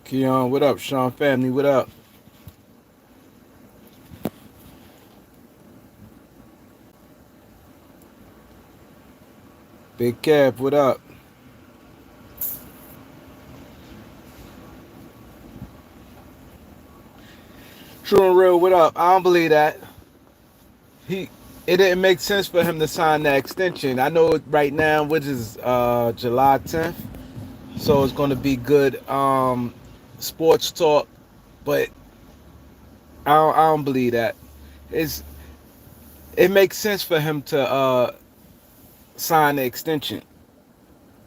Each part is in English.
Keon, what up? Sean family, what up? Big Kev, what up? True and real, what up? I don't believe that. He it didn't make sense for him to sign that extension. I know right now, which is July 10th, so it's gonna be good sports talk, but I don't believe that. It's it makes sense for him to sign the extension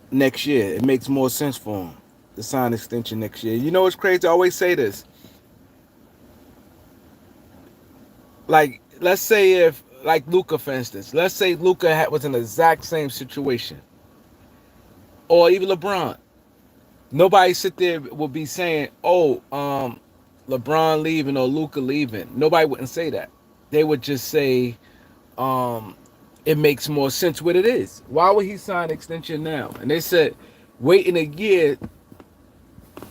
next year. It makes more sense for him to sign the extension next year. You know what's crazy? I always say this. Like, let's say if, like Luca, for instance, let's say Luca was in the exact same situation, or even LeBron. Nobody sit there would be saying, "Oh, LeBron leaving or Luca leaving." Nobody wouldn't say that. They would just say, um, "It makes more sense what it is." Why would he sign an extension now? And they said, waiting a year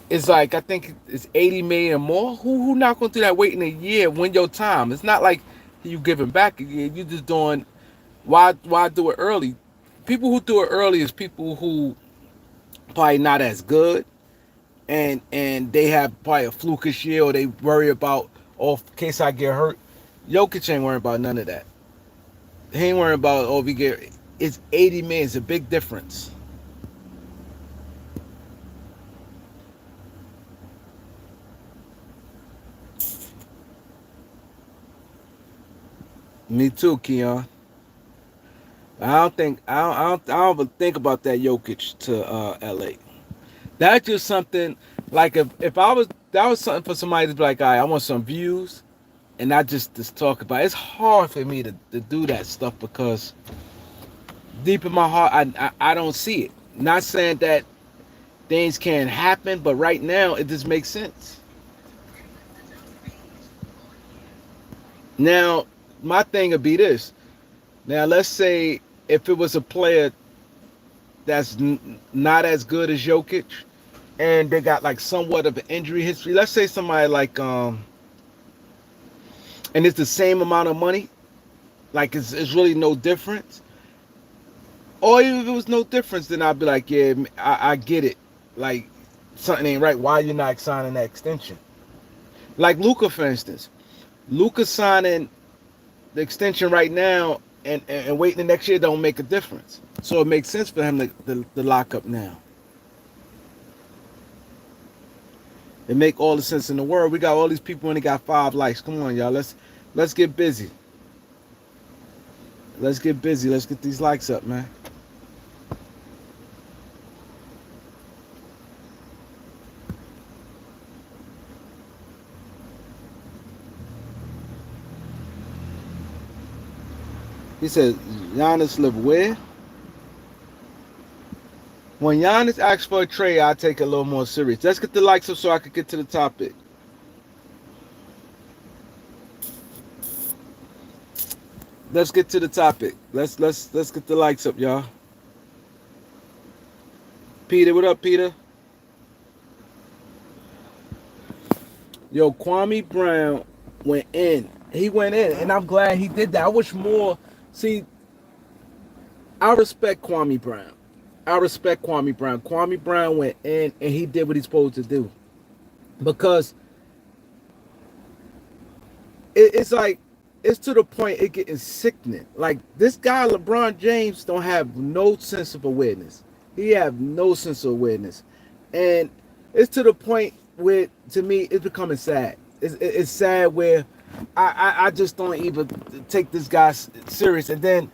is like, I think it's 80 million more. Who not gonna do that? Waiting a year, win your time. It's not like you giving back a year. You just doing. Why do it early? People who do it early is people who probably not as good, and they have probably a flukish year, or they worry about, oh, in case I get hurt. Jokic ain't worrying about none of that. He ain't worrying about, oh, if he get, it's 80 million. It's a big difference. Me too, Keon. I don't think about that Jokic to LA. That's just something, like, if I was, that was something for somebody to be like, all right, I want some views, and not just talk about it. It's hard for me to do that stuff because deep in my heart, I don't see it. Not saying that things can't happen, but right now it just makes sense. Now, my thing would be this. Now, let's say if it was a player that's not as good as Jokic, and they got like somewhat of an injury history. Let's say somebody like and it's the same amount of money, like it's really no difference. Or even if it was no difference, then I'd be like, yeah, I get it. Like, something ain't right. Why you not signing that extension? Like Luca, for instance. Luca signing the extension right now and waiting the next year don't make a difference. So it makes sense for him to lock up now. It make all the sense in the world. We got all these people only got 5 likes. Come on, y'all. Let's get busy. Let's get busy. Let's get these likes up, man. He said, Giannis live where? When Giannis asks for a trade, I take it a little more serious. Let's get the likes up so I can get to the topic. Let's get to the topic. Let's get the likes up, y'all. Peter, what up, Peter? Yo, Kwame Brown went in. He went in, and I'm glad he did that. I wish more. See, I respect Kwame Brown. I respect Kwame Brown. Kwame Brown went in, and he did what he's supposed to do. Because it's like, it's to the point it getting sickening. Like, this guy LeBron James don't have no sense of awareness. He have no sense of awareness, and it's to the point where, to me, it's becoming sad. It's sad where I just don't even take this guy serious. And then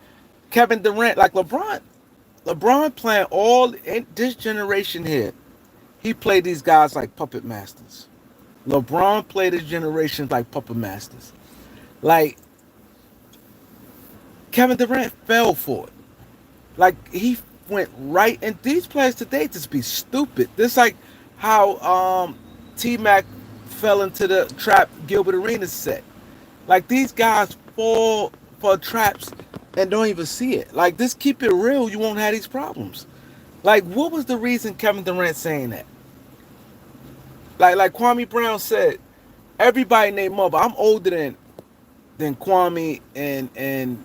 Kevin Durant, like LeBron playing all in this generation here. He played these guys like puppet masters. LeBron played his generation like puppet masters. Like, Kevin Durant fell for it. Like, he went right, and these players today just be stupid. This like how T Mac fell into the trap Gilbert Arenas set. Like, these guys fall for traps and don't even see it. Like, just keep it real, you won't have these problems. Like, what was the reason Kevin Durant saying that? like Kwame Brown said, everybody named mother. I'm older than Kwame and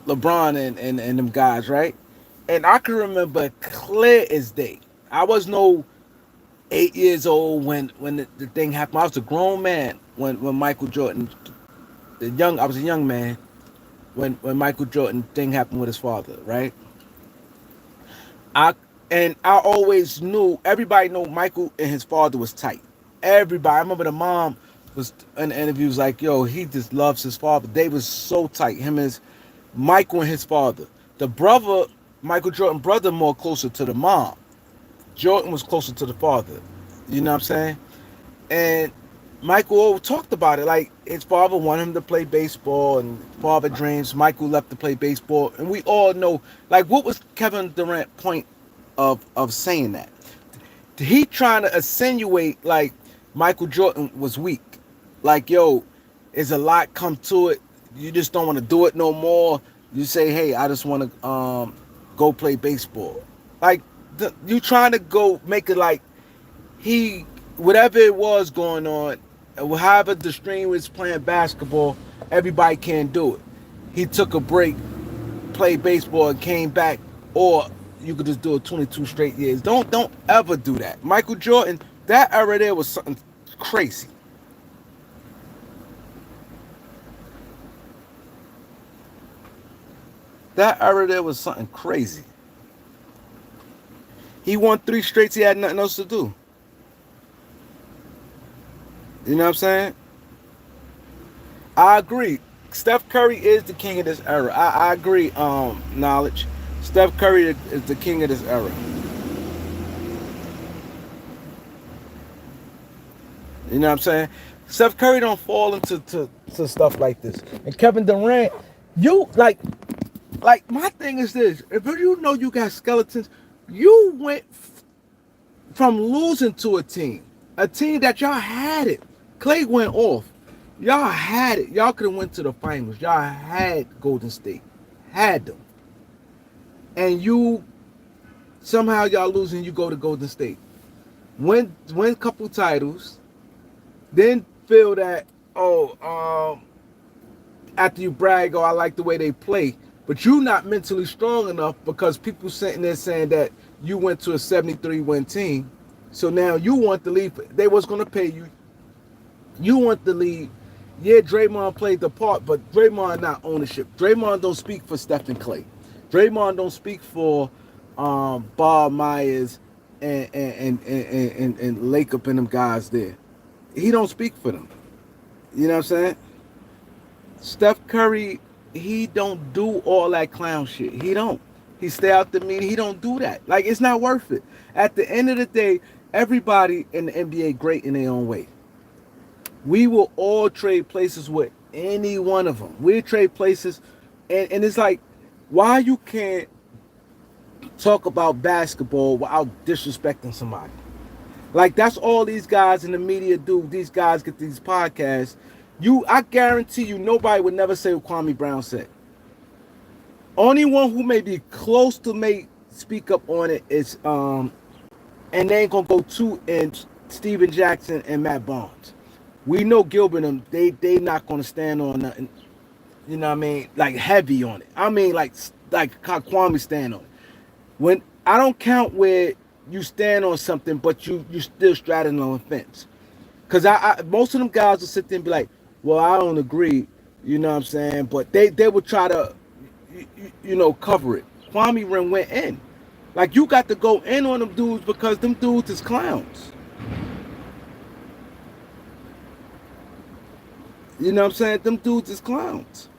LeBron and them guys, right? And I can remember clear as day. I was no 8 years old when the thing happened. I was a grown man when Michael Jordan, I was a young man when Michael Jordan thing happened with his father, right? I I always knew, everybody knew Michael and his father was tight. Everybody, I remember the mom was in the interview was like, "Yo, he just loves his father." They was so tight. Him and Michael and his father. The brother, Michael Jordan brother, more closer to the mom. Jordan was closer to the father. You know what I'm saying? And Michael talked about it. Like his father wanted him to play baseball, and father dreams. Michael left to play baseball, and we all know. Like, what was Kevin Durant point of saying that? He trying to insinuate like Michael Jordan was weak. Like, yo, is a lot come to it. You just don't want to do it no more. You say, hey, I just want to go play baseball. Like, you trying to go make it like he, whatever it was going on, however the stream was playing basketball, everybody can't do it. He took a break, played baseball, and came back, or you could just do it 22 straight years. Don't ever do that. Michael Jordan, that era there was something crazy. That era there was something crazy. He won 3 straights. He had nothing else to do. You know what I'm saying? I agree. Steph Curry is the king of this era. I agree. Knowledge. Steph Curry is the king of this era. You know what I'm saying? Steph Curry don't fall into to stuff like this. And Kevin Durant, you like my thing is this: if you know you got skeletons, you went from losing to a team that y'all had it. Clay went off. Y'all had it. Y'all could have went to the finals. Y'all had Golden State, had them, and you somehow y'all losing. You go to Golden State, win a couple titles, then feel that after you brag, I like the way they play, but you not mentally strong enough because people sitting there saying that you went to a 73 win team, so now you want to leave. They was gonna pay you. You want to leave. Yeah, Draymond played the part, but Draymond not ownership. Draymond don't speak for Stephen Clay. Draymond don't speak for Bob Myers and Lacob and them guys there. He don't speak for them. You know what I'm saying? Steph Curry, he don't do all that clown shit. He don't. He stay out the media. He don't do that. Like, it's not worth it. At the end of the day, everybody in the NBA great in their own way. We will all trade places with any one of them. We trade places, and it's like, why you can't talk about basketball without disrespecting somebody? Like, that's all these guys in the media do. These guys get these podcasts. I guarantee you, nobody would never say what Kwame Brown said. Only one who may be close to may speak up on it is and they ain't gonna go too in Steven Jackson and Matt Barnes. We know Gilbert and they not gonna stand on nothing. You know what I mean? Like heavy on it. I mean like how Kwame stand on it. When I don't count where you stand on something, but you still straddling on the fence. Cause I most of them guys will sit there and be like, well, I don't agree. You know what I'm saying? But they would try to cover it. Kwame Ren went in. Like, you got to go in on them dudes because them dudes is clowns. You know what I'm saying? Them dudes is clowns.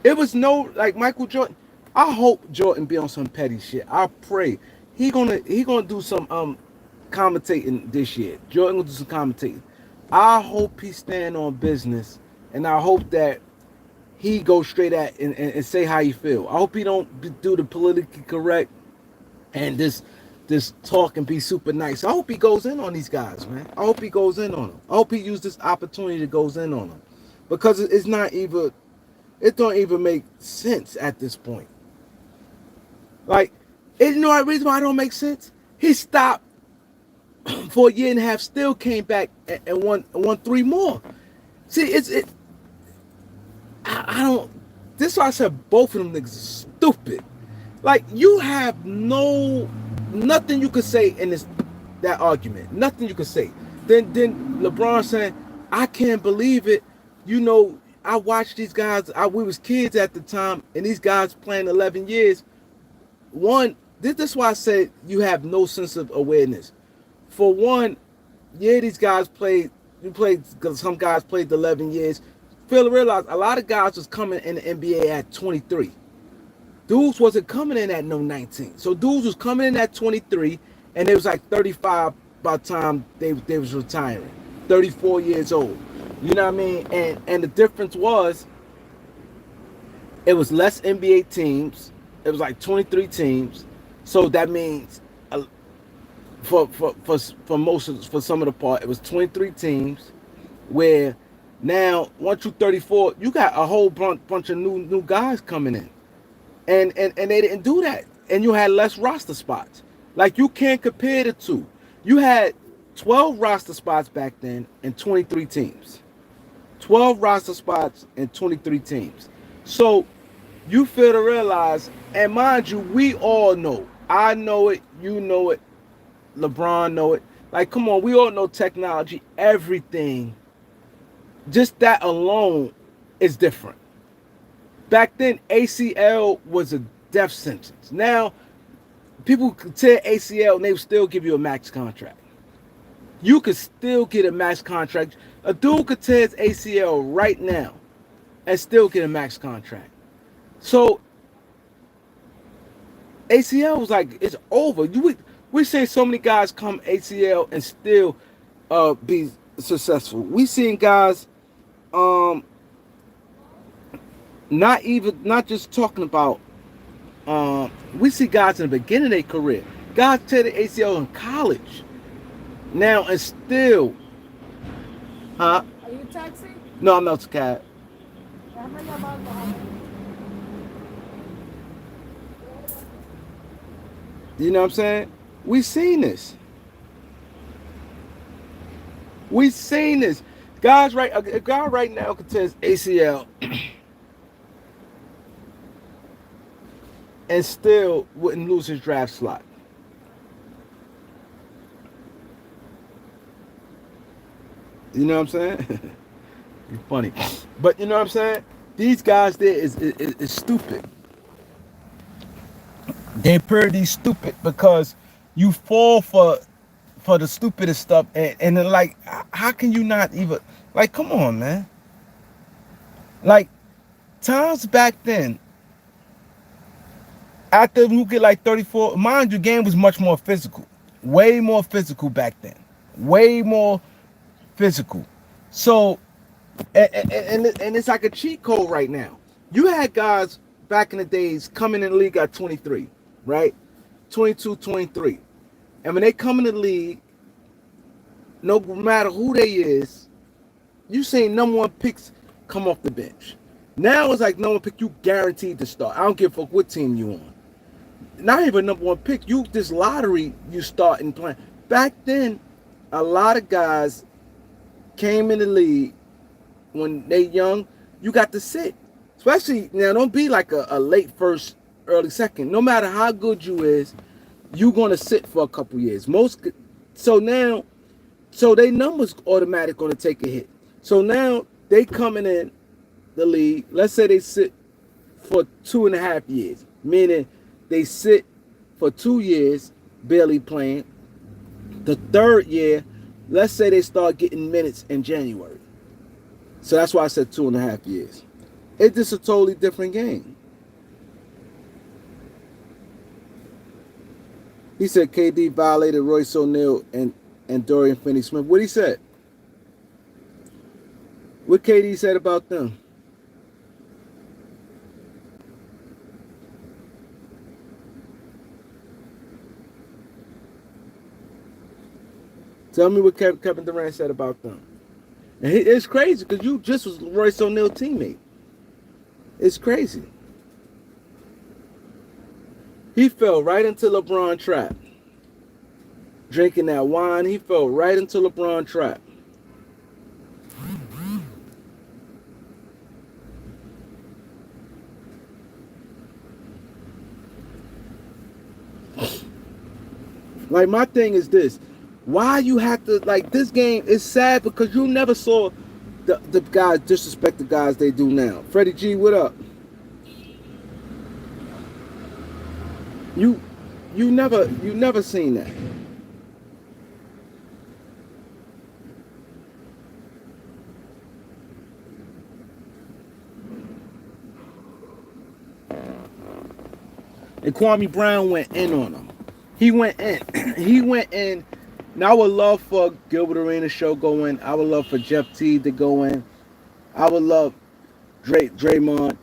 It was no, like, Michael Jordan. I hope Jordan be on some petty shit. I pray he gonna do some commentating this year. Jordan gonna do some commentating. I hope he stand on business, and I hope that he goes straight at and say how he feel. I hope he don't do the politically correct and this talk and be super nice. I hope he goes in on these guys, man. I hope he goes in on them. I hope he use this opportunity to goes in on them, because it's not even, it don't even make sense at this point. Like, you know what reason why it don't make sense? He stopped for a year and a half, still came back and won three more. See, I don't. This is why I said both of them niggas are stupid. Like you have nothing you could say in that argument. Nothing you could say. Then LeBron saying, I can't believe it. You know, I watched these guys. We was kids at the time, and these guys playing 11 years. One, this is why I said you have no sense of awareness. For one, yeah, these guys played. You played. Some guys played 11 years. Phil realized a lot of guys was coming in the NBA at 23. Dudes wasn't coming in at no 19. So dudes was coming in at 23, and they was like 35 by the time they was retiring. 34 years old. You know what I mean? And the difference was it was less NBA teams. It was like 23 teams. So that means for some of the part, it was 23 teams where now once you 34, you got a whole bunch of new guys coming in. And they didn't do that. And you had less roster spots. Like you can't compare the two. You had 12 roster spots back then and 23 teams. 12 roster spots and 23 teams. So you fail to realize, and mind you, we all know. I know it, you know it, LeBron know it. Like, come on, we all know technology, everything. Just that alone is different. Back then, ACL was a death sentence. Now, people could tear ACL and they would still give you a max contract. You could still get a max contract. A dude could tear his ACL right now and still get a max contract. So, ACL was like, it's over. We're seeing so many guys come ACL and still be successful. We seen guys not just talking about we see guys in the beginning of their career. Guys tear the ACL in college. Now and still. Huh? Are you taxi? No, I'm not cab. You know what I'm saying? We seen this. We seen this. Guys, a guy right now could tear his ACL and still wouldn't lose his draft slot. You know what I'm saying? You're funny. But you know what I'm saying? These guys there is stupid. They're pretty stupid because you fall for the stupidest stuff and then like how can you not even like come on man. Like times back then after you get like 34, mind you, game was much more physical. Way more physical back then. Way more physical. So, and it's like a cheat code right now. You had guys back in the days coming in the league at 23, right? 22, 23. And when they come in the league, no matter who they is, you seen number one picks come off the bench. Now it's like number one pick, you guaranteed to start. I don't give a fuck what team you on. Not even number one pick. You this lottery you start and playing. Back then, a lot of guys came in the league when they young. You got to sit, especially now. Don't be like a late first, early second. No matter how good you is, you gonna sit for a couple years. So they numbers automatic gonna take a hit. So now they coming in the league. Let's say they sit for 2.5 years, meaning they sit for 2 years barely playing. The third year, let's say they start getting minutes in January. So that's why I said 2.5 years. It's just a totally different game. He said KD violated Royce O'Neal and Dorian Finney-Smith. What he said? What KD said about them? Tell me what Kevin Durant said about them. And it's crazy because you just was Royce O'Neal teammate. It's crazy. He fell right into LeBron trap. drinking that wine. He fell right into LeBron trap. Like my thing is this: why you have to like this game is sad because you never saw the guys disrespect the guys they do now. Freddie G, what up? You you never seen that. And Kwame Brown went in on him. He went in. He went in. Now I would love for Gilbert Arenas show go in. I would love for Jeff T to go in. I would love Draymond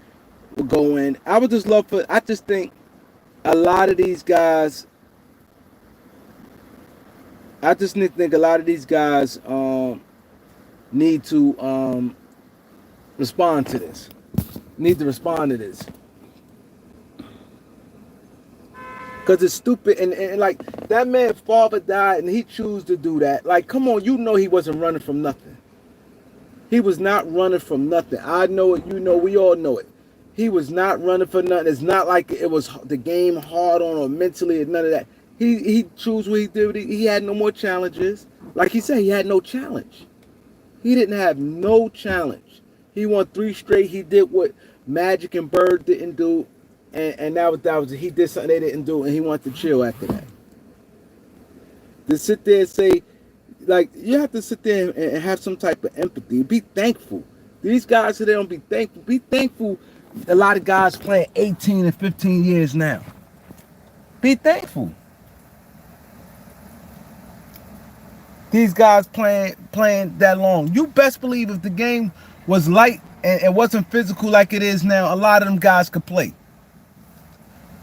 would go in. I would just love for. I just think a lot of these guys. I just think a lot of these guys need to respond to this. Need to respond to this. Because it's stupid. And like, that man's father died and he chose to do that. Like, come on, you know he wasn't running from nothing. He was not running from nothing. I know it, you know, we all know it. He was not running for nothing. It's not like it was the game hard on him mentally or none of that. He chose what he did. He had no more challenges. Like he said, he had no challenge. He didn't have no challenge. He won 3 straight. He did what Magic and Bird didn't do. And that was he did something they didn't do, and he wanted to chill after that. To sit there and say, like, you have to sit there and have some type of empathy. Be thankful. These guys today don't be thankful. Be thankful. A lot of guys playing 18 and 15 years now. Be thankful. These guys playing that long. You best believe if the game was light and it wasn't physical like it is now, a lot of them guys could play.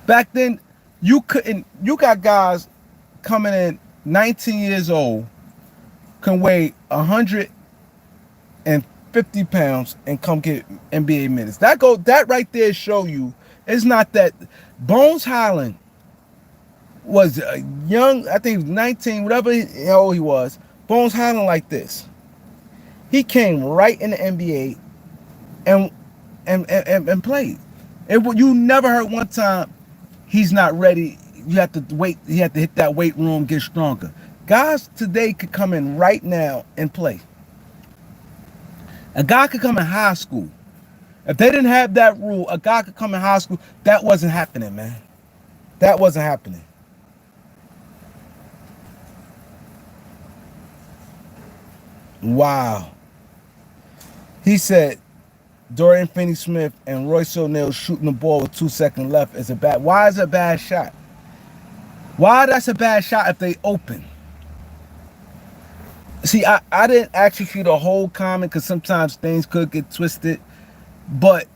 Back then, you couldn't. You got guys coming in 19 years old, can weigh 150 pounds and come get NBA minutes. That right there show you it's not that. Bones Highland was young. I think he was 19, whatever how old he was. Bones Highland like this. He came right in the NBA and played. You never heard one time. He's not ready. You have to wait. You have to hit that weight room, get stronger. Guys today could come in right now and play. A guy could come in high school. If they didn't have that rule, a guy could come in high school. That wasn't happening, man. That wasn't happening. Wow. He said, Dorian Finney-Smith and Royce O'Neal shooting the ball with 2 seconds left is a bad. Why is it a bad shot? Why that's a bad shot if they open? See, I didn't actually see the whole comment because sometimes things could get twisted, but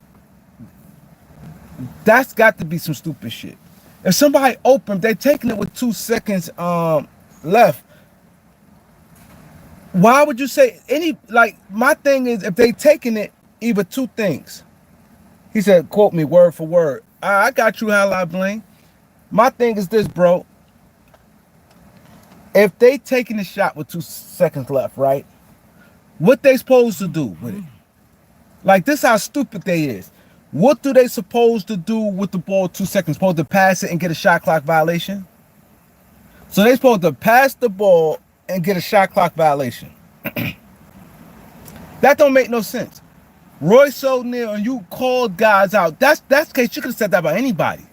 that's got to be some stupid shit. If somebody open, they're taking it with 2 seconds left. Why would you say any? Like, my thing is, if they taking it, either two things. He said, quote me word for word. I got you, Highlight Bling. My thing is this, bro. If they taking the shot with 2 seconds left, right? What they supposed to do with it? Like, this how stupid they is. What do they supposed to do with the ball 2 seconds? Supposed to pass it and get a shot clock violation? So they supposed to pass the ball and get a shot clock violation. That don't make no sense. Royce O'Neal, and you called guys out. That's the case. You could have said that about anybody.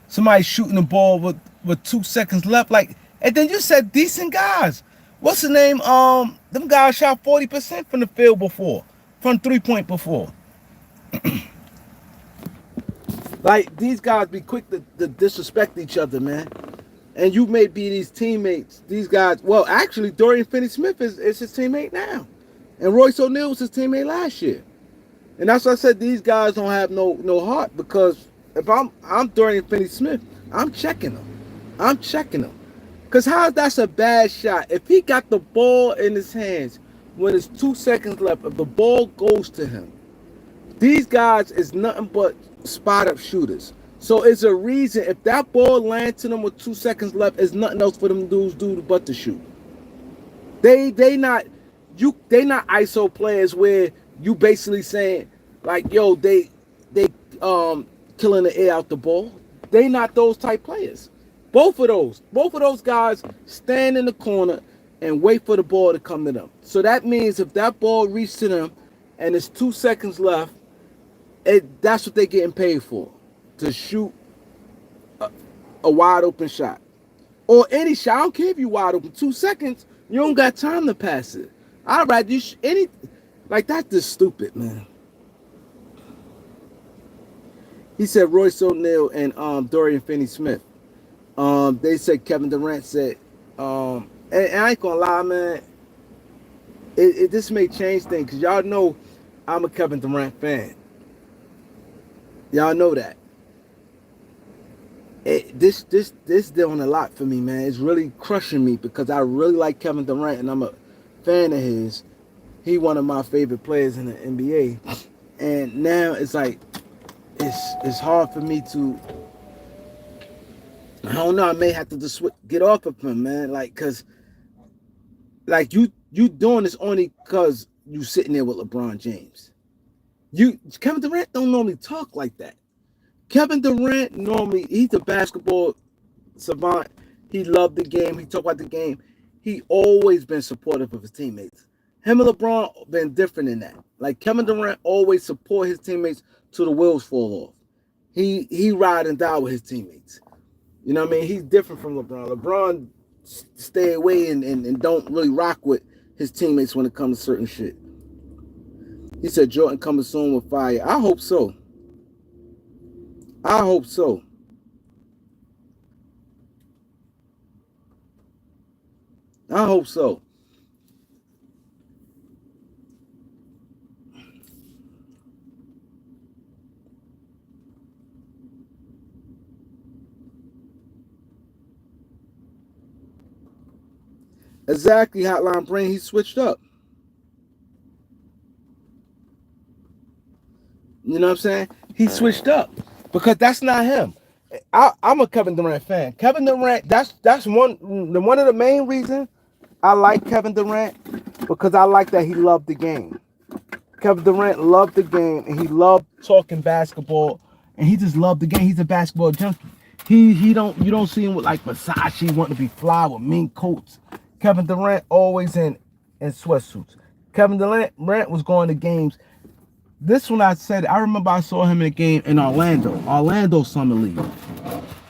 Somebody shooting the ball with 2 seconds left. Like, and then you said decent guys. What's the name? Them guys shot 40% from the field before. From 3-point before. Like, these guys be quick to disrespect each other, man. And you may be these teammates. These guys, well, actually, Dorian Finney-Smith is his teammate now. And Royce O'Neal was his teammate last year. And that's why I said these guys don't have no heart, because if I'm Dorian Finney-Smith, I'm checking them. Because how that's a bad shot? If he got the ball in his hands when it's 2 seconds left, if the ball goes to him, these guys is nothing but spot-up shooters. So it's a reason if that ball lands to them with 2 seconds left, there's nothing else for them dudes do but to shoot. They not they not ISO players where you basically saying like yo they killing the air out the ball. They not those type players. Both of those guys stand in the corner and wait for the ball to come to them. So that means if that ball reaches to them and it's 2 seconds left, that's what they're getting paid for, to shoot a wide open shot or any shot. I don't care if you wide open. 2 seconds, you don't got time to pass it. I'd rather you any like that's just stupid, man. He said Royce O'Neal and Dorian Finney-Smith. They said Kevin Durant said, and I ain't gonna lie, man. This may change things because y'all know I'm a Kevin Durant fan. Y'all know that. This doing a lot for me, man. It's really crushing me because I really like Kevin Durant and I'm a fan of his. He one of my favorite players in the NBA, and now it's like it's hard for me to. I don't know. I may have to just get off of him, man. Like, cause like you doing this only cause you sitting there with LeBron James. Kevin Durant don't normally talk like that. Kevin Durant normally, he's a basketball savant. He loved the game. He talked about the game. He always been supportive of his teammates. Him and LeBron been different in that. Like Kevin Durant always support his teammates till the wheels fall off. He ride and die with his teammates. You know what I mean? He's different from LeBron. LeBron stay away and don't really rock with his teammates when it comes to certain shit. He said Jordan coming soon with fire. I hope so. I hope so. I hope so. Exactly, Hotline Brain. He switched up. You know what I'm saying? He switched up because that's not him. I'm a Kevin Durant fan. Kevin Durant. That's one of the main reasons I like Kevin Durant because I like that he loved the game. Kevin Durant loved the game and he loved talking basketball and he just loved the game. He's a basketball junkie. You don't see him with like Versace wanting to be fly with mink coats. Kevin Durant always in sweatsuits. Kevin Durant was going to games. This one I said, I remember I saw him in a game in Orlando Summer League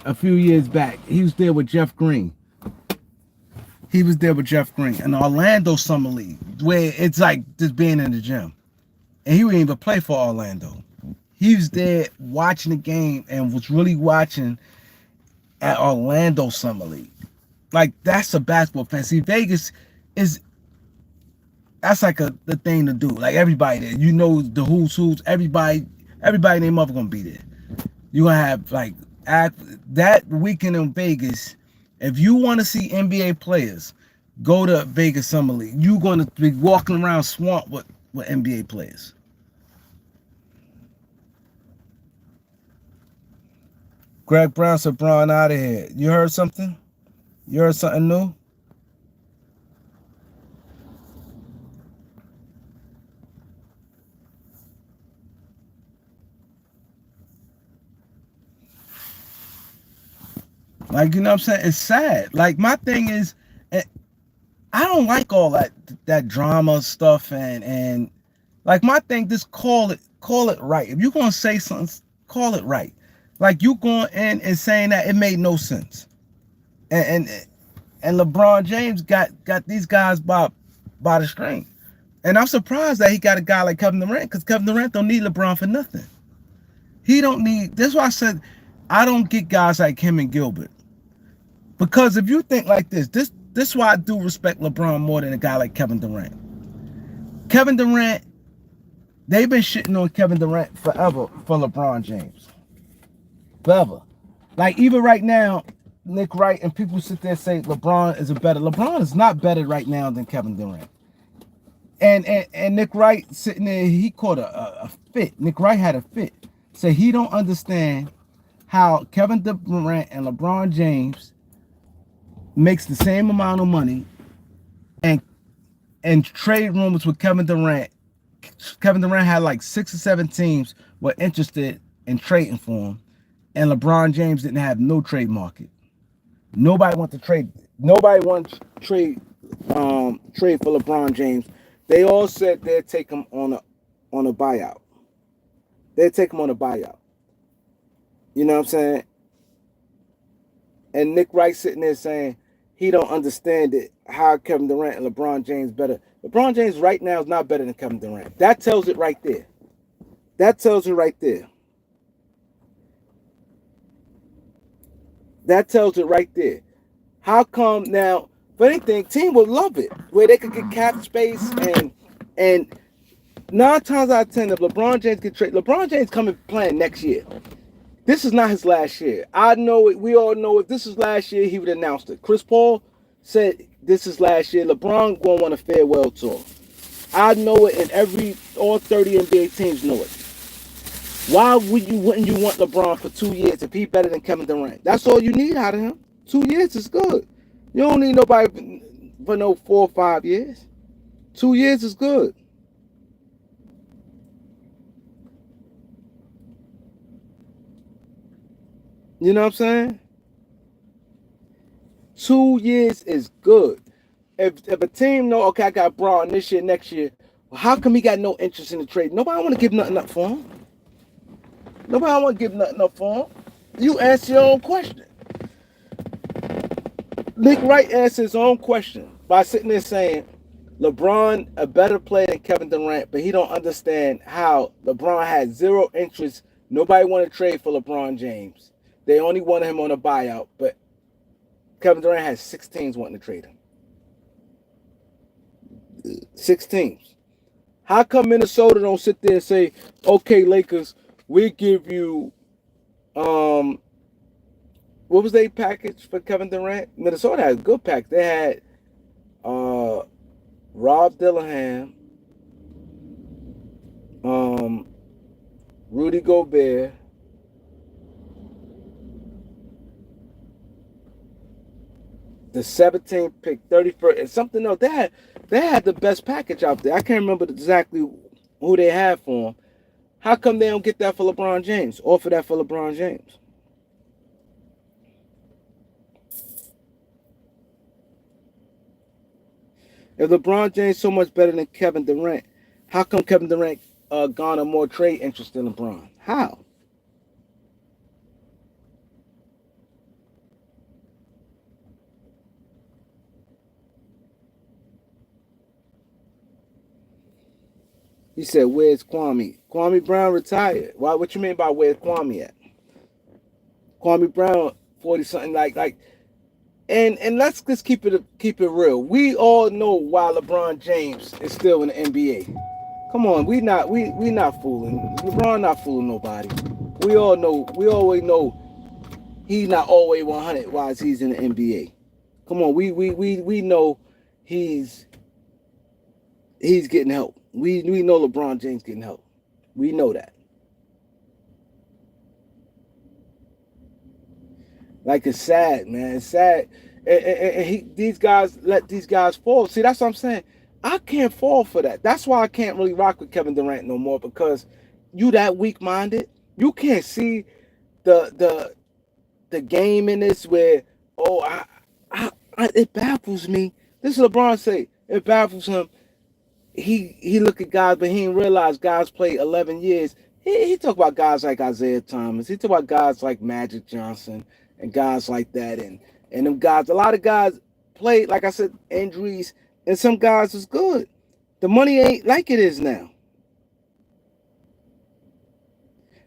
a few years back. He was there with Jeff Green. He was there with Jeff Green in Orlando Summer League where it's like just being in the gym. And he wouldn't even play for Orlando. He was there watching the game and was really watching at Orlando Summer League. Like, that's a basketball fan. See, Vegas that's like the thing to do. Like, everybody there. You know the who's, everybody and their mother gonna be there. You gonna have, like, that weekend in Vegas, if you want to see NBA players, go to Vegas Summer League. You're gonna be walking around swamped with NBA players. Greg Brown said, Braun out of here. You heard something? You heard something new? Like, you know what I'm saying? It's sad. Like, my thing is, I don't like all that drama stuff and like my thing, just call it right. If you're gonna say something, call it right. Like, you going in and saying that it made no sense. And LeBron James got these guys by the string. And I'm surprised that he got a guy like Kevin Durant, because Kevin Durant don't need LeBron for nothing. He don't need, that's why I said I don't get guys like him and Gilbert. Because if you think like this is why I do respect LeBron more than a guy like Kevin Durant. Kevin Durant, they've been shitting on Kevin Durant forever for LeBron James. Forever. Like, even right now, Nick Wright and people sit there and say LeBron is not better right now than Kevin Durant. And Nick Wright sitting there, he caught a fit. Nick Wright had a fit. So he don't understand how Kevin Durant and LeBron James makes the same amount of money, and trade rumors with Kevin Durant. Kevin Durant had like 6 or 7 teams were interested in trading for him, and LeBron James didn't have no trade market. Nobody wants to trade. Nobody wants to trade for LeBron James. They all said they'd take him on a buyout. They'd take him on a buyout. You know what I'm saying? And Nick Wright sitting there saying he don't understand it. How Kevin Durant and LeBron James better? LeBron James right now is not better than Kevin Durant. That tells it right there. That tells it right there. That tells it right there. How come now? If anything, team would love it where they could get cap space and 9 times out of 10, if LeBron James get traded, LeBron James coming playing next year. This is not his last year. I know it. We all know if this is last year, he would announce it. Chris Paul said this is last year. LeBron gonna want a farewell tour. I know it, and all 30 NBA teams know it. Why wouldn't you want LeBron for 2 years if he's better than Kevin Durant? That's all you need out of him. 2 years is good. You don't need nobody for no 4 or 5 years. 2 years is good. You know what I'm saying? 2 years is good. If a team know, okay, I got Braun this year, next year, well, how come he got no interest in the trade? Nobody want to give nothing up for him. Nobody want to give nothing up for him. You answer your own question. Nick Wright answers his own question by sitting there saying LeBron a better player than Kevin Durant, but he don't understand how LeBron had zero interest. Nobody want to trade for LeBron James. They only wanted him on a buyout, but Kevin Durant has 6 teams wanting to trade him. 6 teams. How come Minnesota don't sit there and say, okay, Lakers, we give you what was their package for Kevin Durant? Minnesota had a good package. They had Rob Dillingham, Rudy Gobert, the 17th pick, 31st, and something else. They had the best package out there. I can't remember exactly who they had for him. How come they don't get that for LeBron James? Offer that for LeBron James? If LeBron James so much better than Kevin Durant, how come Kevin Durant garner more trade interest than LeBron? How? He said, "Where's Kwame? Kwame Brown retired. Why? What you mean by where's Kwame at? Kwame Brown, 40 something like." And let's just keep it real. We all know why LeBron James is still in the NBA. Come on, we not fooling. LeBron not fooling nobody. We all know. We always know he's not always 100 while he's in the NBA. Come on, we know he's getting help. We know LeBron James getting help. We know that. Like it's sad, man. It's sad. And these guys let these guys fall. See, that's what I'm saying. I can't fall for that. That's why I can't really rock with Kevin Durant no more because you that weak minded. You can't see the game in this where it baffles me. This is LeBron say it baffles him. He look at guys, but he didn't realize guys play 11 years. He talk about guys like Isaiah Thomas. He talk about guys like Magic Johnson and guys like that, and them guys. A lot of guys played, like I said, injuries, and some guys is good. The money ain't like it is now.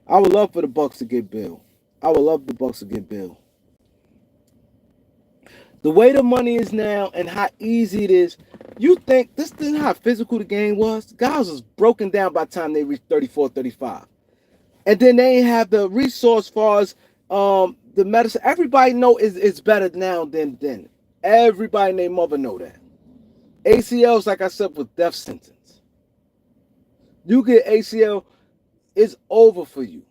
I would love for the Bucks to get Bill. I would love the Bucks to get Bill. The way the money is now and how easy it is, you think this is how physical the game was? Guys was broken down by the time they reached 34, 35. And then they ain't have the resource as far as the medicine. Everybody know it's better now than then. Everybody and their mother know that. ACLs, like I said, was death sentence. You get ACL, it's over for you.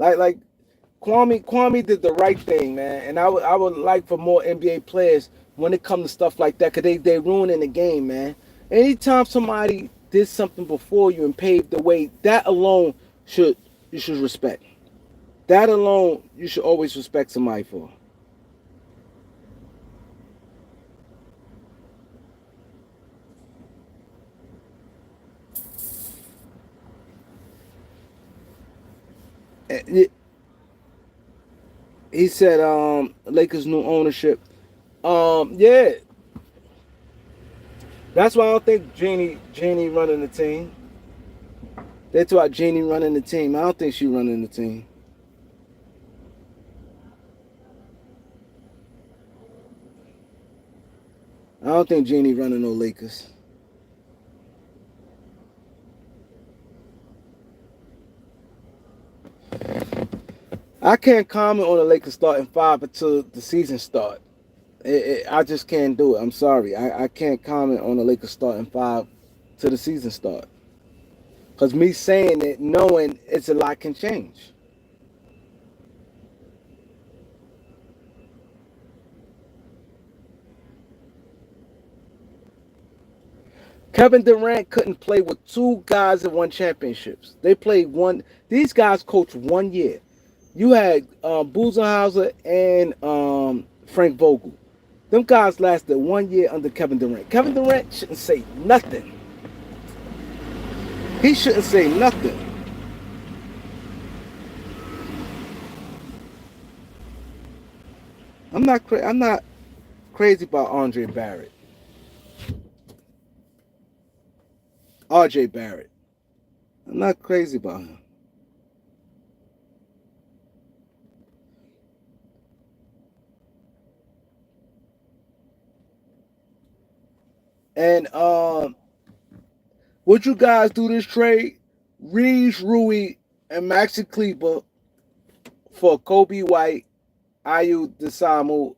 Like Kwame did the right thing, man. And I would like for more NBA players when it comes to stuff like that, cause they ruining the game, man. Anytime somebody did something before you and paved the way, that alone should you should respect. That alone you should always respect somebody for. He said, Lakers new ownership. Yeah, that's why I don't think Jeannie running the team. They talk about Jeannie running the team. I don't think she running the team. I don't think Jeannie running no Lakers. I can't comment on the Lakers starting five until the season start. I just can't do it. I'm sorry. I can't comment on the Lakers starting five till the season start. Cause me saying it, knowing it's a lot can change. Kevin Durant couldn't play with two guys that won championships. They played one. These guys coached 1 year. You had Buzenhauser and Frank Vogel. Them guys lasted 1 year under Kevin Durant. Kevin Durant shouldn't say nothing. He shouldn't say nothing. I'm not crazy about Andre Barrett. RJ Barrett. I'm not crazy about him. And would you guys do this trade? Reeves, Rui, and Maxi Kleber for Kobe White, Ayu Desamu,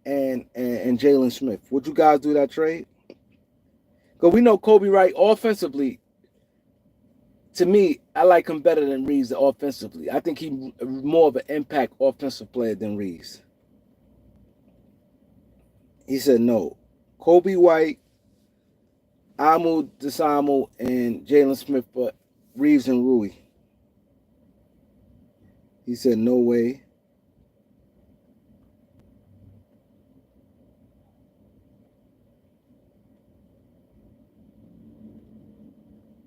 and Jalen Smith. Would you guys do that trade? Because we know Kobe White offensively. To me, I like him better than Reeves offensively. I think he's more of an impact offensive player than Reeves. He said no. Kobe White, Amu Desamu, and Jalen Smith for Reeves and Rui. He said no way.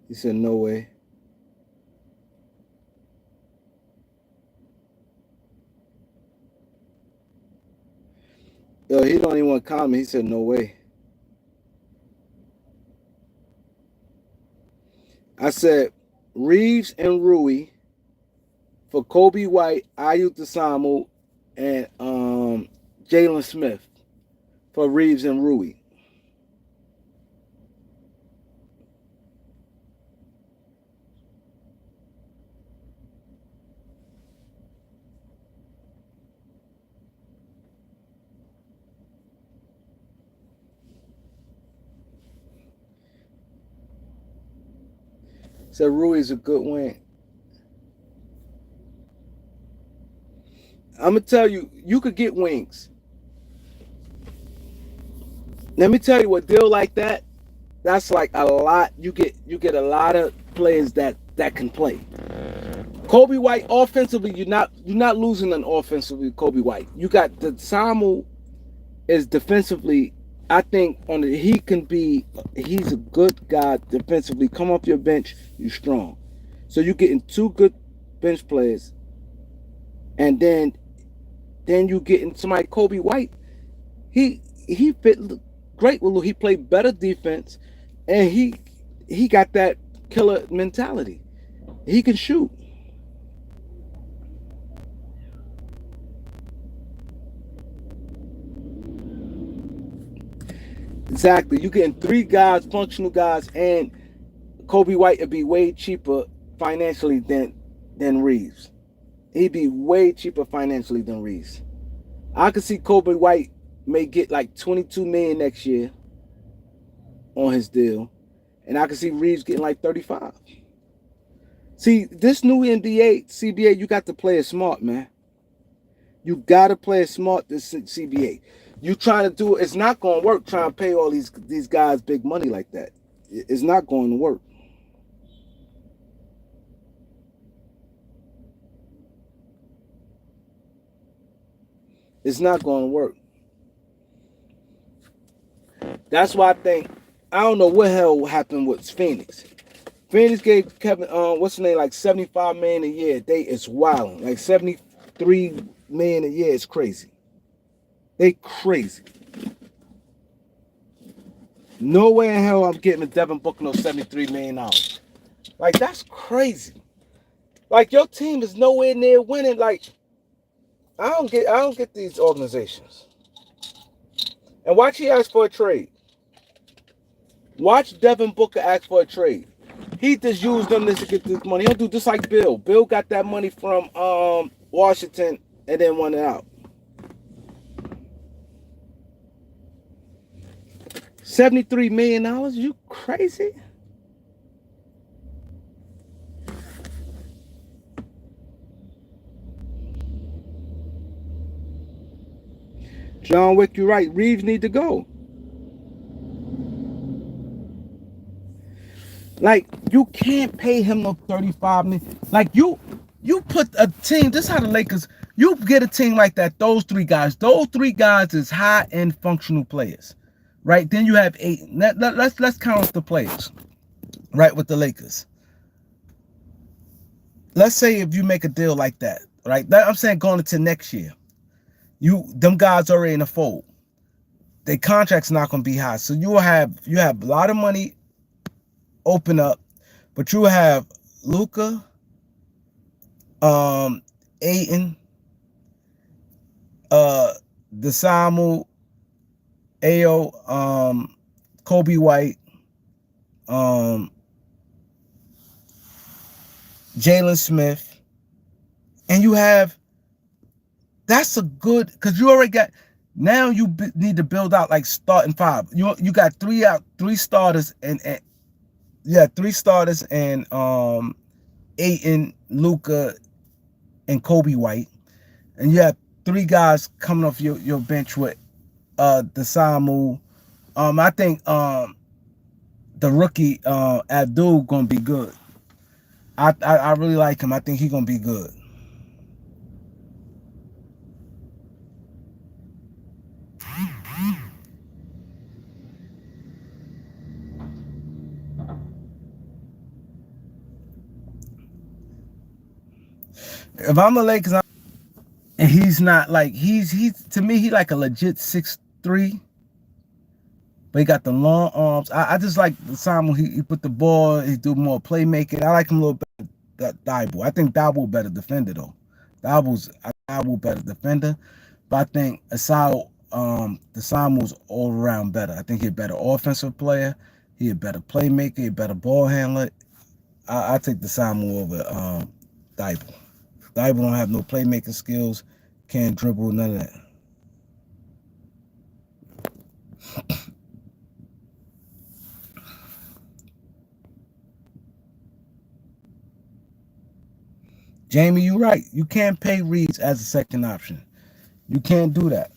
He said no way. Yo, he don't even want to comment. He said no way. I said Reeves and Rui for Kobe White, Ayu Desamu, and Jalen Smith for Reeves and Rui. Said Rui's a good wing. I'm gonna tell you, you could get wings. Let me tell you, a deal like that, that's like a lot. You get a lot of players that can play. Kobe White offensively, you're not losing an offensively. Kobe White, you got the Samu is defensively. I think he can be. He's a good guy defensively. Come off your bench, you strong. So you're getting two good bench players, and then you getting somebody Kobe White. He fit great with Lou. He played better defense, and he got that killer mentality. He can shoot. Exactly. You getting three guys, functional guys, and Kobe White would be way cheaper financially than Reeves. He'd be way cheaper financially than Reeves. I could see Kobe White may get like 22 million next year on his deal, and I could see Reeves getting like 35. See, this new NBA, CBA, you got to play it smart, man. You got to play it smart, this CBA. You trying to do it, it's not going to work trying to pay all these guys big money like that. It's not going to work. It's not going to work. That's why I think, I don't know what hell happened with Phoenix. Phoenix gave Kevin, what's his name, like 75 million a year. It's wild. Like 73 million a year is crazy. They crazy. No way in hell I'm getting a Devin Booker no $73 million. Like, that's crazy. Like, your team is nowhere near winning. Like, I don't get these organizations. And watch he ask for a trade. Watch Devin Booker ask for a trade. He just used them to get this money. He'll do just like Bill. Bill got that money from Washington and then won it out. $73 million? You crazy? John Wick, you're right. Reeves need to go. Like, you can't pay him no 35 million. Like, you put a team, this is how the Lakers, you get a team like that, those three guys is high-end functional players. Right? Then you have eight. Let's count up the players. Right, with the Lakers. Let's say if you make a deal like that, right? I'm saying going into next year. Them guys already in the fold. Their contract's not gonna be high. So you have a lot of money open up, but you have Luka, Ayton, Desamu, Ao, Kobe White, Jalen Smith, and you have, that's a good, because you already got, now you need to build out like starting five. You got three starters and three starters and Ayton, Luka, and Kobe White, and you have three guys coming off your bench with Desamu. I think the rookie Abdul gonna be good. I really like him. I think he's gonna be good. If I'm the Lakers, and he's not like he's to me he like a legit 6'3", but he got the long arms. I just like the Samu. He put the ball. He do more playmaking. I like him a little better than Thibault. I think Thibault better defender though. Thibault better defender, but I think aside the Samu's all around better. I think he's a better offensive player. He a better playmaker. He a better ball handler. I take the Samu over Thibault. Thibault don't have no playmaking skills. Can't dribble, none of that. Jamie, you're right. You can't pay Reeves as a second option. You can't do that.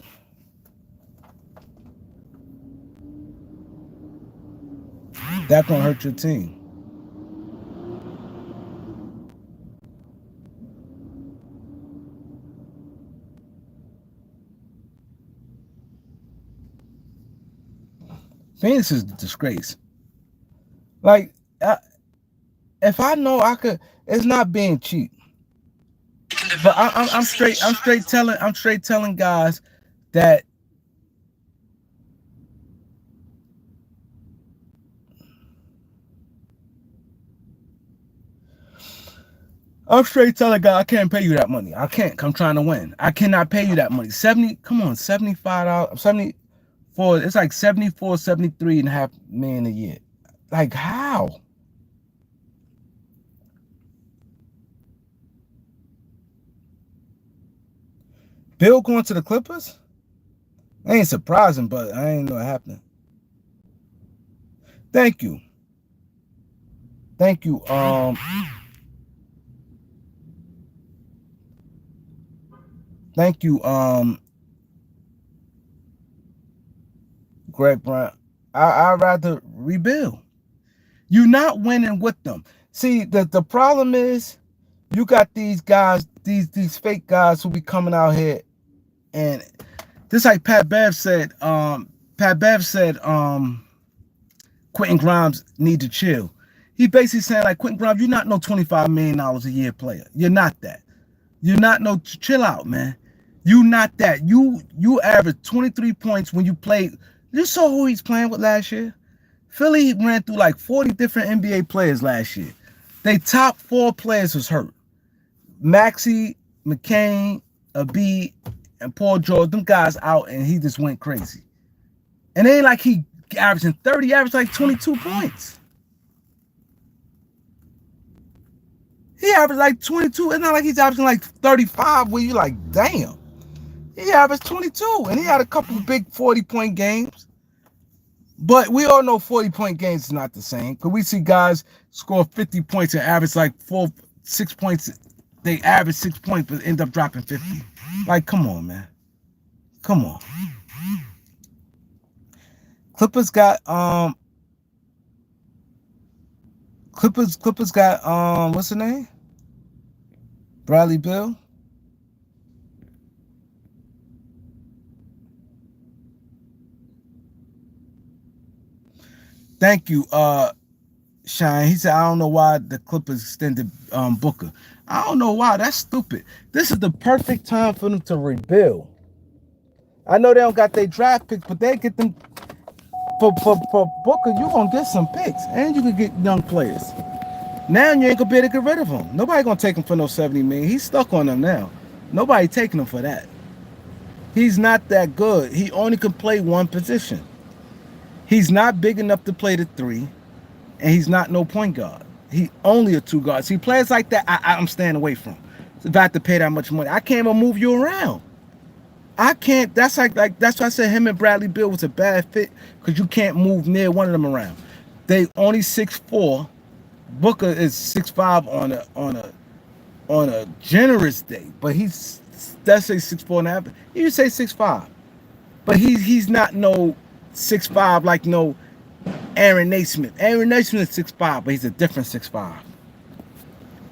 That's gonna hurt your team. Phoenix is a disgrace. Like, if I know I could, it's not being cheap. But I'm straight telling guys that I'm straight telling guys I can't pay you that money. I can't. I'm trying to win. I cannot pay you that money. 70, come on, $75, 74, it's like 74, 73 and a half million a year. Like, how? Bill going to the Clippers? Ain't surprising, but I ain't know it happening. Thank you. Thank you. Thank you, Greg Brown. I'd rather rebuild. You're not winning with them. See, the problem is you got these guys, these fake guys who be coming out here and this like Pat Bev said, Quentin Grimes need to chill. He basically saying like Quentin Grimes, you're not no $25 million a year player. You're not that. You're not no chill out, man. You not that. You averaged 23 points when you played. You saw who he's playing with last year. Philly ran through like 40 different NBA players last year. They top 4 players was hurt. Maxey, McCain, Abid, and Paul George, them guys out, and he just went crazy. And it ain't like he averaging 30, he averaged like 22 points. He averaged like 22. It's not like he's averaging like 35 where you like, damn. He averaged 22, and he had a couple big 40-point games. But we all know 40-point games is not the same. Because we see guys score 50 points and average like 6 points. They average 6 points but end up dropping 50. Like, come on, man. Come on. Clippers got what's the name? Bradley Beal. Thank you, Shine. He said, I don't know why the Clippers extended Booker. I don't know why. That's stupid. This is the perfect time for them to rebuild. I know they don't got their draft picks, but they get them for Booker. You gonna get some picks, and you can get young players. Now you ain't gonna be able to get rid of him. Nobody gonna take him for no 70 million. He's stuck on them now. Nobody taking him for that. He's not that good. He only can play one position. He's not big enough to play the 3, and he's not no point guard. He only a 2 guard. See, players like that, I'm staying away from. If I have to pay that much money, I can't even move you around. I can't. That's like that's why I said him and Bradley Beal was a bad fit because you can't move near one of them around. They only 6'4". Booker is 6'5" on a generous day, but he's let's say 6'4" and a half. You say 6'5", but he's not no 6'5" like no Aaron Naismith. Aaron Naismith is 6'5", but he's a different 6'5".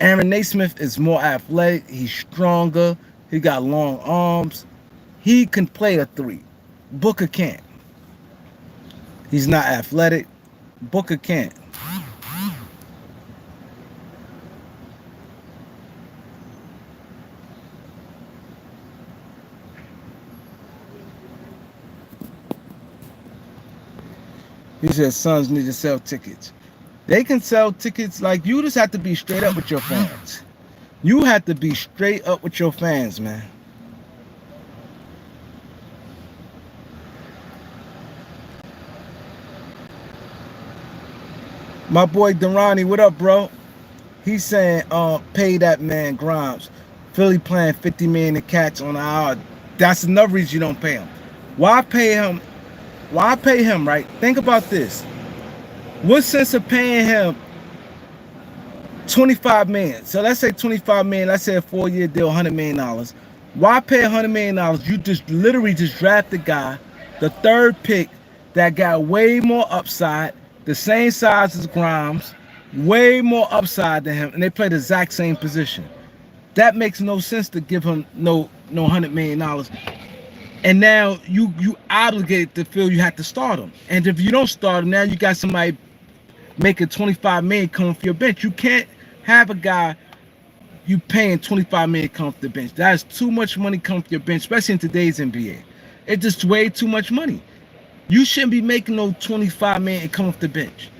Aaron Naismith is more athletic. He's stronger. He got long arms. He can play a 3. Booker can't. He's not athletic. Booker can't. He said Suns need to sell tickets. They can sell tickets. Like, you just have to be straight up with your fans. You have to be straight up with your fans, man. My boy Durant, what up, bro? He's saying, pay that man Grimes. Philly playing 50 million to catch on the hour. That's another reason you don't pay him. Why pay him? Why pay him, right? Think about this. What sense of paying him 25 million? So let's say 25 million, let's say a 4-year deal, $100 million. Why pay $100 million? You just literally just draft the guy, the 3rd pick that got way more upside, the same size as Grimes, way more upside than him, and they play the exact same position. That makes no sense to give him no $100 million. And now you obligated to feel you have to start him. And if you don't start him, now you got somebody making 25 million come off your bench. You can't have a guy you paying 25 million come off the bench. That's too much money come off your bench, especially in today's NBA. It's just way too much money. You shouldn't be making no 25 million and come off the bench.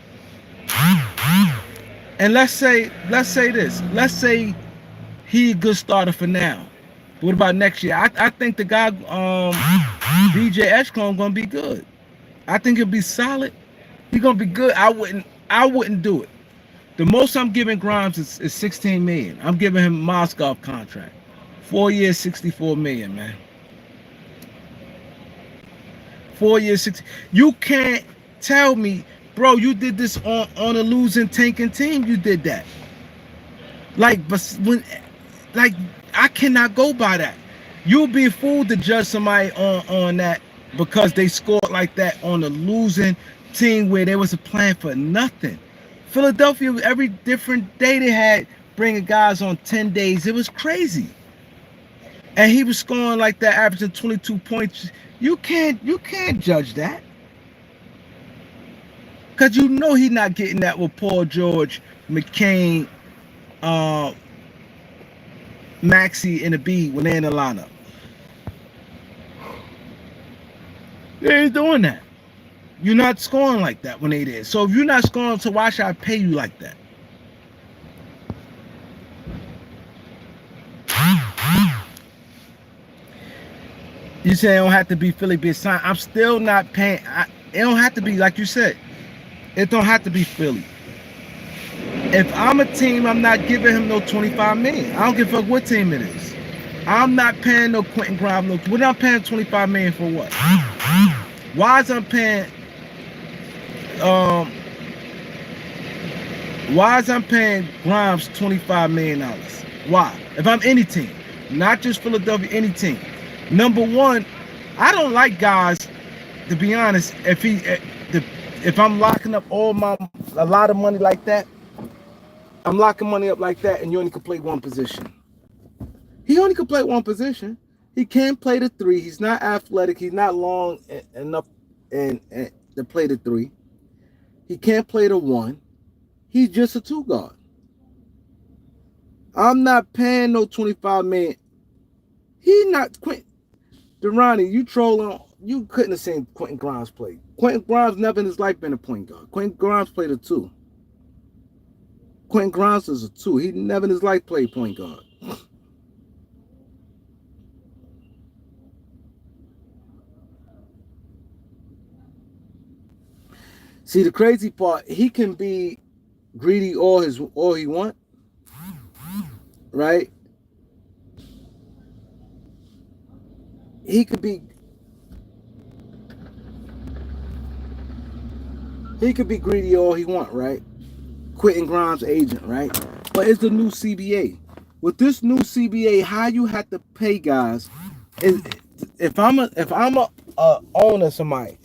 And let's say this. Let's say he a good starter for now. What about next year? I think the guy DJ Eshclone gonna be good. I think he'll be solid. He's gonna be good. I wouldn't do it. The most I'm giving Grimes is 16 million. I'm giving him a Moskov contract. 4 years, 64 million, man. 4 years, 60. You can't tell me, bro, you did this on a losing tanking team. You did that. Like, but when, like, I cannot go by that. You'll be a fool to judge somebody on that because they scored like that on a losing team where there was a plan for nothing. Philadelphia, every different day they had bringing guys on 10 days. It was crazy. And he was scoring like that, averaging 22 points. You can't judge that. Because you know he's not getting that with Paul George, McCain, uh, Maxey, and the B when they're in the lineup. They ain't doing that. You're not scoring like that when they did. So if you're not scoring, so why should I pay you like that? You say it don't have to be Philly being signed. I'm still not paying. It don't have to be like you said. It don't have to be Philly. If I'm a team, I'm not giving him no 25 million. I don't give a fuck what team it is. I'm not paying no Quentin Grimes. No, what I'm paying 25 million for what? Why is I'm paying? Um, why is I'm paying Grimes $25 million? Why? If I'm any team, not just Philadelphia, any team. Number one, I don't like guys. To be honest, if I'm locking up a lot of money like that, I'm locking money up like that, and you only can play one position. He only can play one position. He can't play the three. He's not athletic. He's not long enough and to play the three. He can't play the one. He's just a two guard. I'm not paying no 25 million. He not Durant, you trolling. You couldn't have seen Quentin Grimes play. Quentin Grimes never in his life been a point guard. Quentin Grimes played a two. Quentin Grimes is a two. He never in his life played point guard. See, the crazy part, he can be greedy all he want, right? He could be greedy all he want, right? Quentin Grimes agent, right? But it's the new CBA. With this new CBA, how you have to pay guys is if I'm a owner of somebody,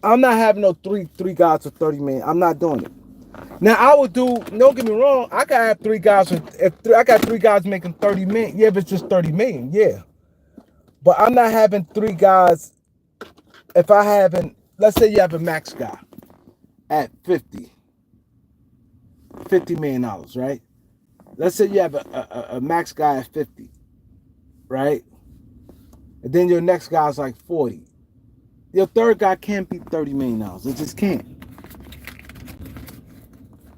I'm not having no three guys for 30 million. I'm not doing it. Now I would do. Don't get me wrong. I could have three guys. I got three guys making 30 million, yeah, if it's just 30 million, yeah. But I'm not having three guys. If I haven't, let's say you have a max guy at $50 million, right? Let's say you have a max guy at 50, right? And then your next guy's like 40. Your third guy can't be $30 million. It just can't.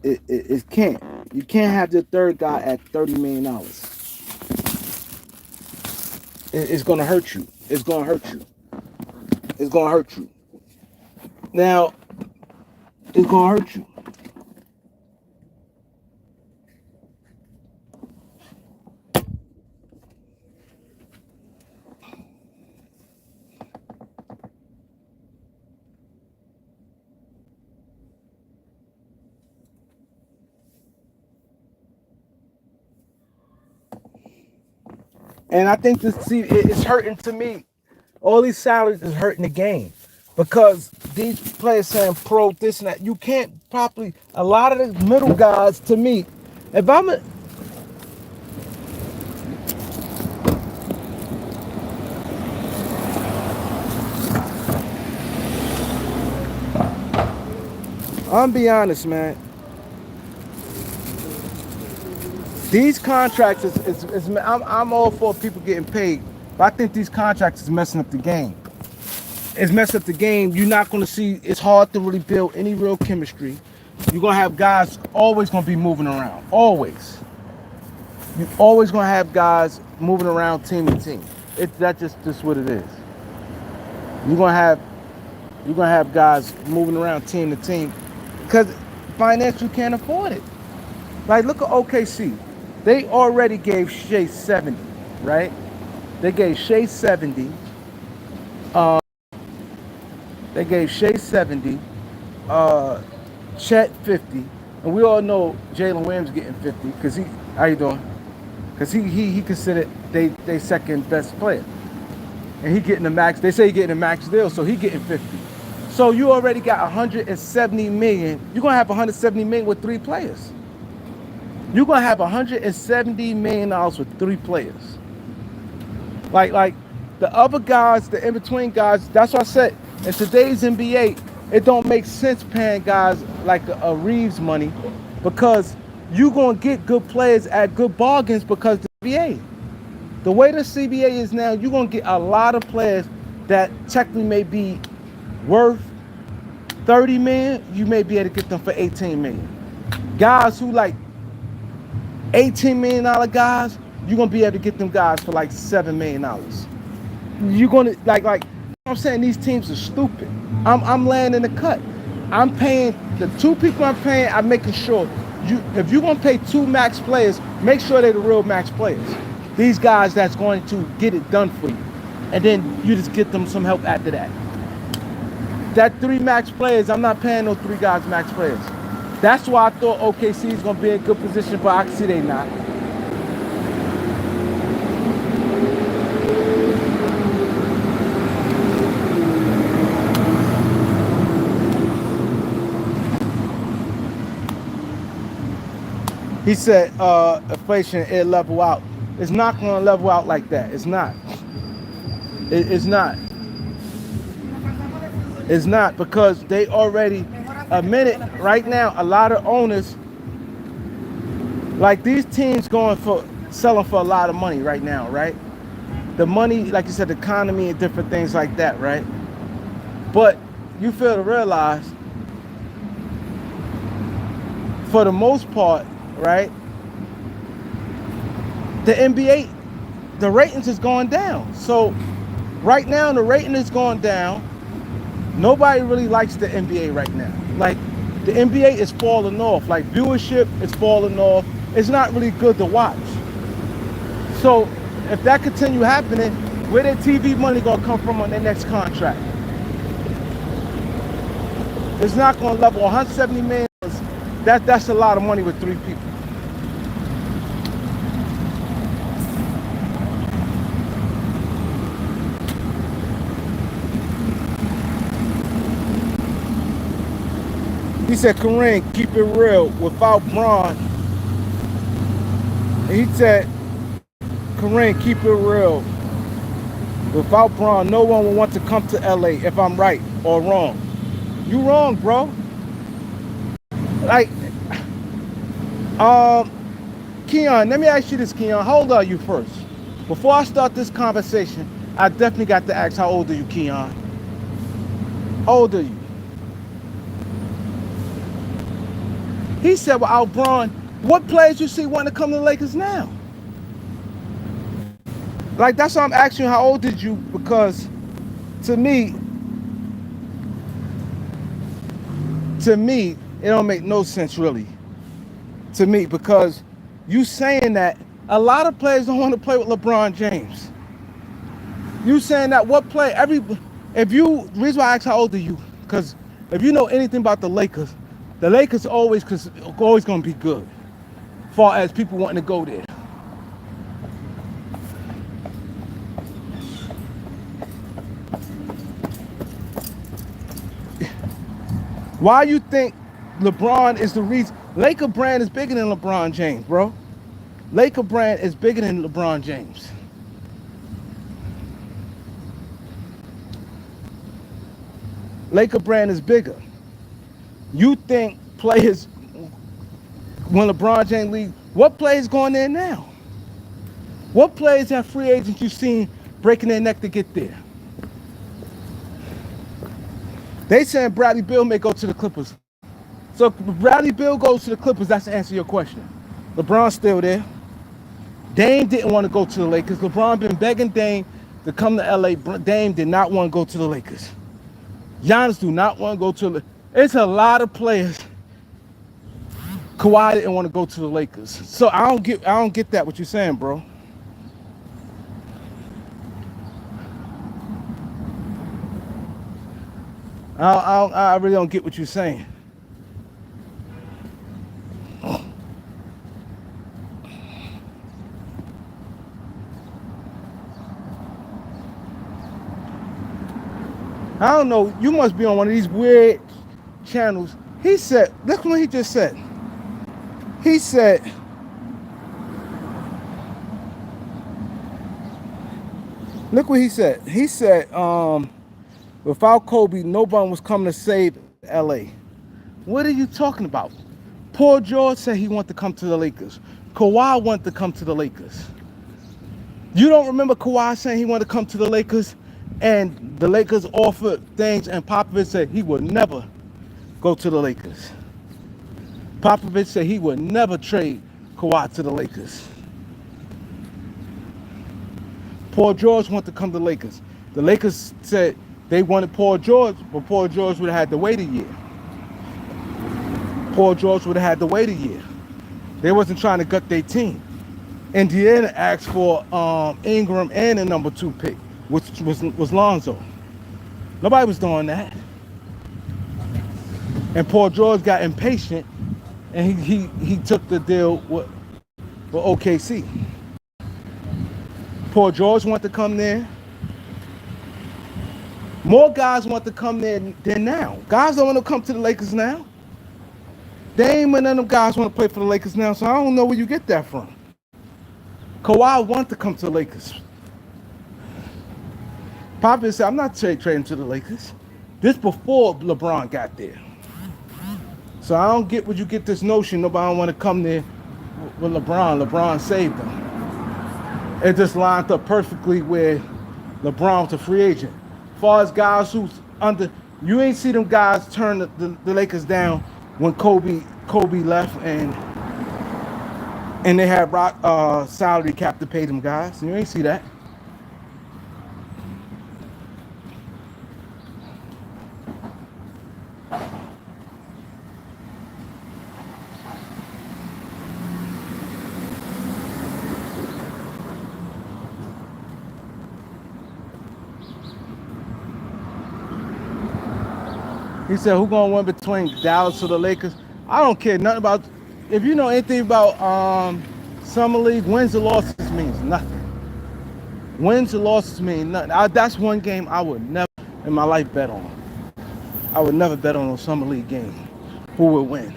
It can't. You can't have your third guy at $30 million. It's gonna hurt you. It's gonna hurt you. It's gonna hurt you. Now, it's gonna hurt you. And I think it's hurting to me. All these salaries is hurting the game because these players saying pro this and that. You can't properly. A lot of the middle guys, to me, if I'm be honest, man. These contracts I'm all for people getting paid, but I think these contracts is messing up the game. It's messing up the game. You're not going to see. It's hard to really build any real chemistry. You're gonna have guys always gonna be moving around. Always. You're always gonna have guys moving around team to team. That's just what it is. You're gonna have guys moving around team to team because financially you can't afford it. Like look at OKC. They already gave Shea 70, right? They gave Shea 70. They gave Shea 70, Chet 50, and we all know Jalen Williams getting 50 because how you doing? Because he considered they second best player. and he getting the max. They say he getting a max deal, so he getting 50. So you already got 170 million. You're gonna have 170 million with 3 players. You're gonna have 170 million dollars with 3 players. Like the other guys, the in between guys. That's what I said. In today's NBA, it don't make sense paying guys like a Reeves money, because you're gonna get good players at good bargains, because the NBA. The way the CBA is now, you're gonna get a lot of players that technically may be worth 30 million. You may be able to get them for 18 million. Guys who like $18 million guys, you're gonna be able to get them guys for like $7 million. You're gonna like you know what I'm saying, these teams are stupid. I'm laying in the cut. I'm paying the 2 people I'm paying. I'm making sure if you're gonna pay 2 max players, make sure they're the real max players. These guys that's going to get it done for you, and then you just get them some help after that. That 3 max players, I'm not paying those 3 guys max players. That's why I thought OKC is gonna be in a good position, but I can see they not. He said inflation, it level out. It's not gonna level out like that. It's not. It's not. It's not, because they already admitted right now, a lot of owners, like these teams selling for a lot of money right now, right? The money, like you said, the economy and different things like that, right? But you fail to realize, for the most part, right, the NBA, the ratings is going down. So right now the rating is going down. Nobody really likes the NBA right now. Like, the NBA is falling off. Like, viewership is falling off. It's not really good to watch. So if that continue happening, where their TV money gonna come from on their next contract? It's not gonna level. 170 million. That's a lot of money with 3 people. He said, Kareem, keep it real. Without Braun, he said, Kareem, keep it real. Without Braun, no one will want to come to LA, if I'm right or wrong. You wrong, bro. Like, Keon, let me ask you this, Keon. How old are you first? Before I start this conversation, I definitely got to ask, how old are you, Keon? How old are you? He said, well, Braun, what players you see wanting to come to the Lakers now? Like, that's why I'm asking you, how old did you? Because to me, it don't make no sense, really. To me, because you saying that a lot of players don't want to play with LeBron James. You saying that what play, the reason why I ask how old are you, because if you know anything about the Lakers always going to be good, as far as people wanting to go there. Why you think LeBron is the reason? Laker brand is bigger than LeBron James, bro. Laker brand is bigger than LeBron James. Laker brand is bigger. You think players, when LeBron James leaves, what players going there now? What players have free agents you seen breaking their neck to get there? They saying Bradley Beal may go to the Clippers. So if Bradley Beal goes to the Clippers, that's to answer your question. LeBron's still there. Dame didn't want to go to the Lakers. LeBron been begging Dame to come to LA. Dame did not want to go to the Lakers. Giannis do not want to go to the. It's a lot of players. Kawhi didn't want to go to the Lakers. So I don't get that what you're saying, bro. I really don't get what you're saying. I don't know. You must be on one of these weird channels. He said, look what he just said. He said, look what he said. He said, without Kobe, nobody was coming to save LA. What are you talking about? Paul George said he wanted to come to the Lakers. Kawhi wanted to come to the Lakers. You don't remember Kawhi saying he wanted to come to the Lakers, and the Lakers offered things, and Popovich said he would never go to the Lakers. Popovich said he would never trade Kawhi to the Lakers. Paul George wanted to come to the Lakers. The Lakers said they wanted Paul George, but Paul George would have had to wait a year. Paul George would have had to wait a year. They wasn't trying to gut their team. Indiana asked for Ingram and a number 2 pick, which was Lonzo. Nobody was doing that. And Paul George got impatient, and he took the deal with OKC. Paul George wanted to come there. More guys want to come there than now. Guys don't want to come to the Lakers now. They ain't none of them guys want to play for the Lakers now, so I don't know where you get that from. Kawhi wanted to come to the Lakers. Popovich said, I'm not trading to the Lakers. This before LeBron got there. So I don't get where you get this notion nobody don't want to come there with LeBron. LeBron saved them. It just lined up perfectly where LeBron was a free agent. As far as guys who's under, you ain't see them guys turn the Lakers down when Kobe left and they had salary cap to pay them guys. You ain't see that. He said, who gonna win between Dallas or the Lakers? I don't care nothing about, if you know anything about Summer League, wins or losses means nothing. Wins or losses mean nothing. That's one game I would never in my life bet on. I would never bet on a Summer League game. Who would win?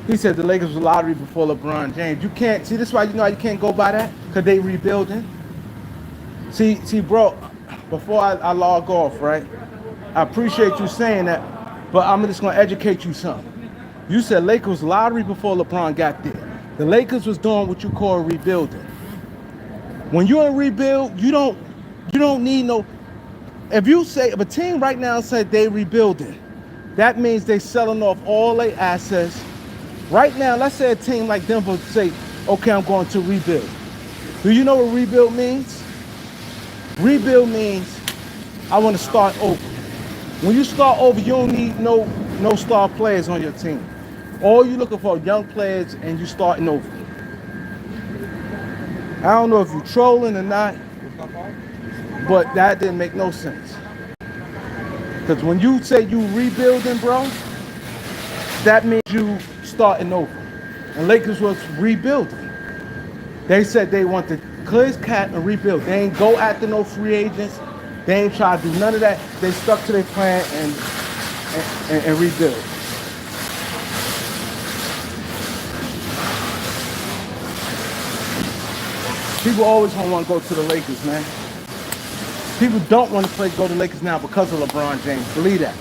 He said the Lakers was lottery before LeBron James. You can't, see, this is why you know you can't go by that? Because they rebuilding. See, bro, before I log off, right? I appreciate you saying that, but I'm just going to educate you something. You said Lakers was lottery before LeBron got there. The Lakers was doing what you call rebuilding. When you're in rebuild, you don't need no, if a team right now said they rebuilding, that means they selling off all their assets. Right now, let's say a team like Denver say, okay, I'm going to rebuild. Do you know what rebuild means? Rebuild means I want to start over. When you start over, you don't need no star players on your team. All you're looking for are young players and you starting over. I don't know if you're trolling or not, but that didn't make no sense. Because when you say you rebuilding, bro, that means you starting over. And Lakers was rebuilding. They said they want to clear his cap and rebuild. They ain't go after no free agents. They ain't try to do none of that. They stuck to their plan and rebuild. People always want to go to the Lakers, man. People don't want to go to the Lakers now because of LeBron James. Believe that.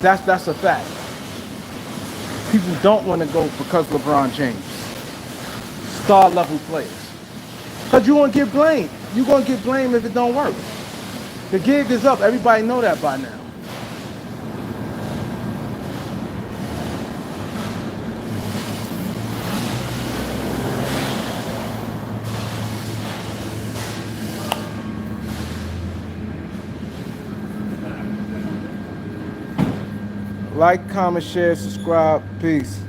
That's a fact. People don't want to go because of LeBron James. Star level players. Because you want to get blamed. You're going to get blamed if it don't work. The gig is up. Everybody know that by now. Like, comment, share, subscribe. Peace.